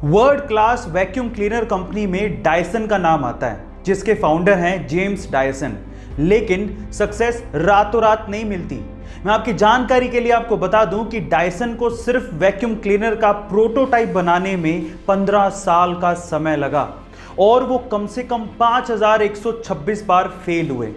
World class vacuum cleaner company में Dyson का नाम आता है, जिसके फाउंडर हैं जेम्स डायसन। लेकिन सक्सेस रातों रात नहीं मिलती। मैं आपकी जानकारी के लिए आपको बता दूं कि डायसन को सिर्फ वैक्यूम क्लीनर का प्रोटोटाइप बनाने में 15 साल का समय लगा और वो कम से कम 5126 बार फेल हुए।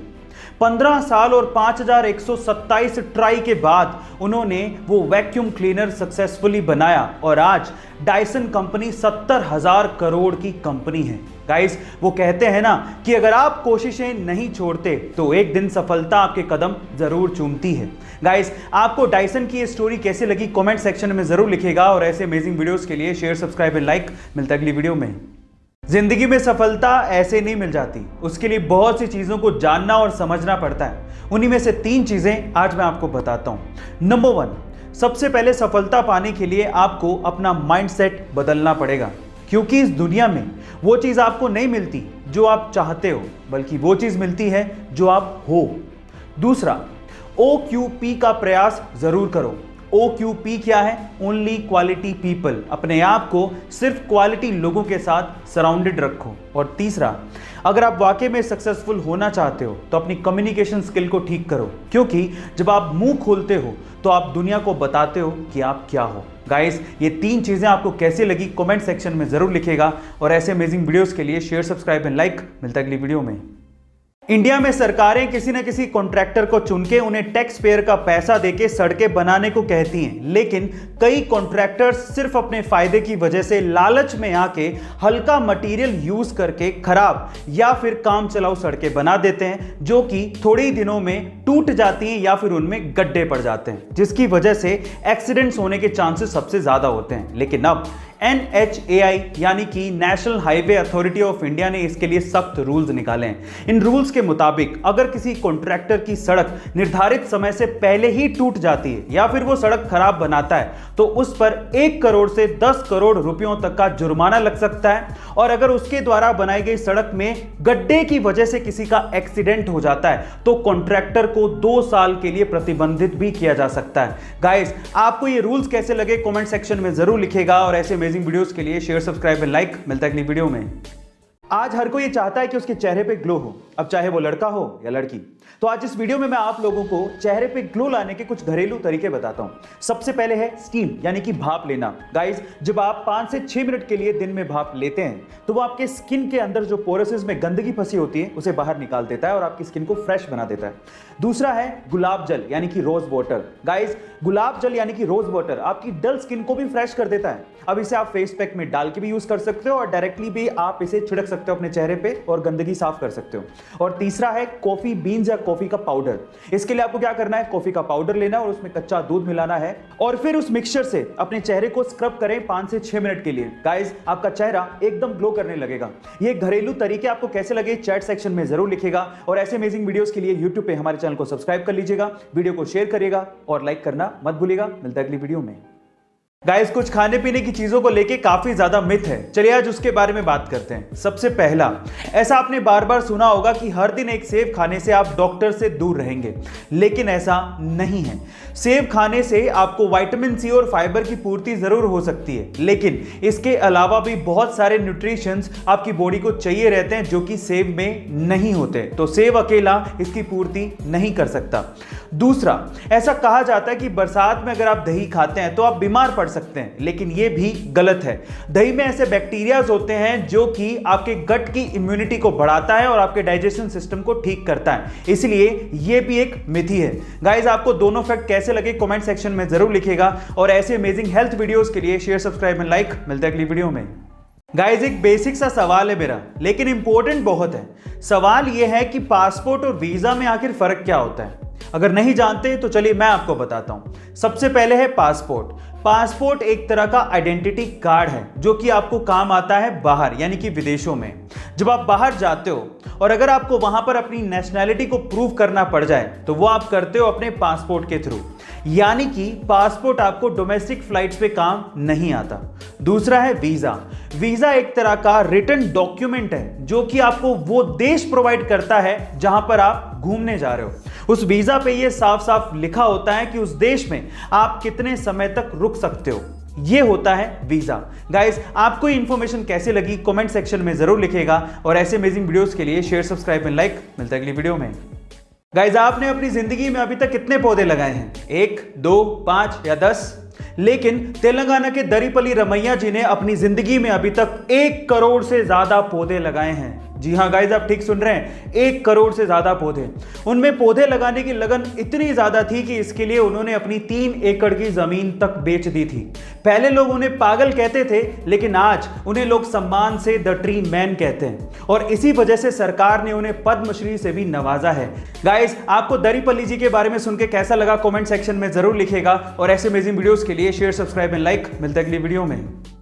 15 साल और 5127 ट्राई के बाद उन्होंने वो वैक्यूम क्लीनर सक्सेसफुली बनाया और आज डायसन कंपनी 70,000 करोड़ की कंपनी है। गाइस, वो कहते हैं ना कि अगर आप कोशिशें नहीं छोड़ते तो एक दिन सफलता आपके कदम जरूर चूमती है। गाइस, आपको डायसन की ये स्टोरी कैसे लगी कमेंट सेक्शन में जरूर लिखिएगा और ऐसे अमेजिंग वीडियोस के लिए शेयर, सब्सक्राइब एंड लाइक। मिलता है अगली वीडियो में। जिंदगी में सफलता ऐसे नहीं मिल जाती, उसके लिए बहुत सी चीजों को जानना और समझना पड़ता है। उन्हीं में से 3 चीजें आज मैं आपको बताता हूं। नंबर 1, सबसे पहले सफलता पाने के लिए आपको अपना माइंडसेट बदलना पड़ेगा, क्योंकि इस दुनिया में वो चीज आपको नहीं मिलती जो आप चाहते हो, बल्कि वो चीज मिलती है जो आप हो। दूसरा, OQP का प्रयास जरूर करो। OQP क्या है? Only quality people. अपने आप को सिर्फ क्वालिटी लोगों के साथ सराउंडेड रखो। और तीसरा, अगर आप वाकई में सक्सेसफुल होना चाहते हो तो अपनी कम्युनिकेशन स्किल को ठीक करो, क्योंकि जब आप मुंह खोलते हो तो आप दुनिया को बताते हो कि आप क्या हो। गाइस, ये 3 चीजें आपको कैसे लगी कमेंट सेक्शन में जरूर लिखिएगा और ऐसे अमेजिंग वीडियोस के लिए शेयर, सब्सक्राइब एंड लाइक। मिलता है अगली वीडियो में। इंडिया में सरकारें किसी न किसी कॉन्ट्रैक्टर को चुन के उन्हें टैक्स पेयर का पैसा देके सड़कें बनाने को कहती हैं, लेकिन कई कॉन्ट्रैक्टर्स सिर्फ अपने फायदे की वजह से लालच में आके हल्का मटेरियल यूज करके खराब या फिर काम चलाऊ सड़कें बना देते हैं, जो कि थोड़े ही दिनों में टूट जाती हैं या फिर उनमें गड्ढे पड़ जाते हैं, जिसकी वजह से एक्सीडेंट्स होने के चांसेस सबसे ज्यादा होते हैं। लेकिन अब NHAI यानी कि national highway authority of India ने इसके लिए सख्त रूल्स निकाले हैं। इन रूल्स के मुताबिक अगर किसी कॉन्ट्रैक्टर की सड़क निर्धारित समय से पहले ही टूट जाती है या फिर वो सड़क खराब बनाता है तो उस पर 1 करोड़ से 10 करोड़ रुपयों तक का जुर्माना लग सकता है। और अगर उसके द्वारा बनाई गई सड़क में गड्ढे की वजह से किसी का एक्सीडेंट हो जाता है तो कॉन्ट्रैक्टर को 2 साल के लिए प्रतिबंधित भी किया जा सकता है। गाइस, आपको ये रूल्स कैसे लगे कमेंट सेक्शन में जरूर लिखिएगा और ऐसे अमेजिंग वीडियोस के लिए शेयर, सब्सक्राइब एंड लाइक। मिलता है अगली वीडियो में। आज हर कोई ये चाहता है कि उसके चेहरे पे ग्लो हो, अब चाहे वो लड़का हो या लड़की। तो आज इस वीडियो में मैं आप लोगों को चेहरे पे ग्लो लाने के कुछ घरेलू तरीके बताता हूं। सबसे पहले है स्टीम यानी कि भाप लेना। गाइस, जब आप 5 से 6 मिनट के लिए दिन में भाप लेते हैं तो वो आपके स्किन के अंदर जो पोरसेस में गंदगी फंसी होती है उसे बाहर निकाल देता है और आपकी स्किन को फ्रेश बना देता है। दूसरा है गुलाब जल यानी कि रोज वाटर। गाइस, गुलाब जल यानी कि रोज वाटर आपकी डल स्किन को भी फ्रेश कर देता है। अब इसे आप फेस पैक में डाल के भी यूज कर सकते हो और डायरेक्टली भी आप इसे छिड़क सकते हो अपने चेहरे पे और गंदगी साफ कर सकते हो। और तीसरा है कॉफी बीन्स या कॉफी का पाउडर। इसके लिए आपको क्या करना है, कॉफी का पाउडर लेना और उसमें कच्चा दूध मिलाना है और फिर उस मिक्सचर से अपने चेहरे को स्क्रब करें 5 से 6 मिनट के लिए। गाइस, आपका चेहरा एकदम ग्लो करने लगेगा। ये घरेलू तरीके आपको कैसे लगे चैट सेक्शन में जरूर लिखिएगा और ऐसे अमेजिंग वीडियोस के लिए यूट्यूब पे हमारे चैनल को सब्सक्राइब कर लीजिएगा, वीडियो को शेयर करिएगा और लाइक करना मत भूलिएगा। मिलता है अगली वीडियो में। गाइस, कुछ खाने पीने की चीजों को लेके काफी ज्यादा मिथ है, चलिए आज उसके बारे में बात करते हैं। सबसे पहला, ऐसा आपने बार बार सुना होगा कि हर दिन एक सेब खाने से आप डॉक्टर से दूर रहेंगे, लेकिन ऐसा नहीं है। सेब खाने से आपको विटामिन सी और फाइबर की पूर्ति जरूर हो सकती है, लेकिन इसके अलावा भी बहुत सारे न्यूट्रिशंस आपकी बॉडी को चाहिए रहते हैं जो कि सेब में नहीं होते, तो सेब अकेला इसकी पूर्ति नहीं कर सकता। दूसरा, ऐसा कहा जाता है कि बरसात में अगर आप दही खाते हैं तो आप बीमार पड़ सकते हैं, लेकिन यह भी गलत है। दही में ऐसे बैक्टीरियाज होते हैं जो कि आपके गट की इम्यूनिटी को बढ़ाता है और आपके डाइजेशन सिस्टम को ठीक करता है, इसलिए यह भी एक मिथ ही है। गाइस, आपको दोनों फैक्ट कैसे लगे कमेंट सेक्शन में जरूर लिखिएगा और ऐसे अमेजिंग हेल्थ वीडियोस के लिए शेयर, सब्सक्राइब एंड लाइक। मिलते हैं अगली वीडियो में। गाइस, एक बेसिक सा सवाल है मेरा, लेकिन इंपॉर्टेंट बहुत है। सवाल यह है कि पासपोर्ट और वीजा में आखिर फर्क क्या होता है? अगर नहीं जानते तो चलिए मैं आपको बताता हूं। सबसे पहले है पासपोर्ट। पासपोर्ट एक तरह का आइडेंटिटी कार्ड है जो कि आपको काम आता है बाहर यानी कि विदेशों में। जब आप बाहर जाते हो और अगर आपको वहां पर अपनी नेशनैलिटी को प्रूव करना पड़ जाए तो वो आप करते हो अपने पासपोर्ट के थ्रू, यानी कि पासपोर्ट आपको डोमेस्टिक फ्लाइट्स पे काम नहीं आता। दूसरा है वीजा। वीजा एक तरह का रिटन डॉक्यूमेंट है जो कि आपको वो देश प्रोवाइड करता है जहां पर आप घूमने जा रहे हो। उस वीजा पे ये साफ साफ लिखा होता है कि उस देश में आप कितने समय तक रुक सकते हो। ये होता है वीजा। गाइस, आपको इन्फॉर्मेशन कैसे लगी कमेंट सेक्शन में जरूर लिखेगा और ऐसे अमेजिंग वीडियोस के लिए शेयर, सब्सक्राइब एंड लाइक। मिलता है अगली वीडियो में। गाइस, आपने अपनी जिंदगी में अभी तक कितने पौधे लगाए हैं? 1, 2, 5 या 10? लेकिन तेलंगाना के दरीपल्ली रमैया जी ने अपनी जिंदगी में अभी तक 1 करोड़ से ज्यादा पौधे लगाए हैं। जी हाँ गाइस, आप ठीक सुन रहे हैं, 1 करोड़ से ज्यादा पौधे। उनमें पौधे लगाने की लगन इतनी ज्यादा थी कि इसके लिए उन्होंने अपनी 3 एकड़ की जमीन तक बेच दी थी। पहले लोग उन्हें पागल कहते थे, लेकिन आज उन्हें लोग सम्मान से द ट्री मैन कहते हैं और इसी वजह से सरकार ने उन्हें पद्मश्री से भी नवाजा है। गाइस, आपको दरीपल्ली जी के बारे में सुन के कैसा लगा कमेंट सेक्शन में जरूर लिखेगा और ऐसे अमेजिंग वीडियोस के लिए शेयर, सब्सक्राइब एंड लाइक। मिलते हैं अगली वीडियो में।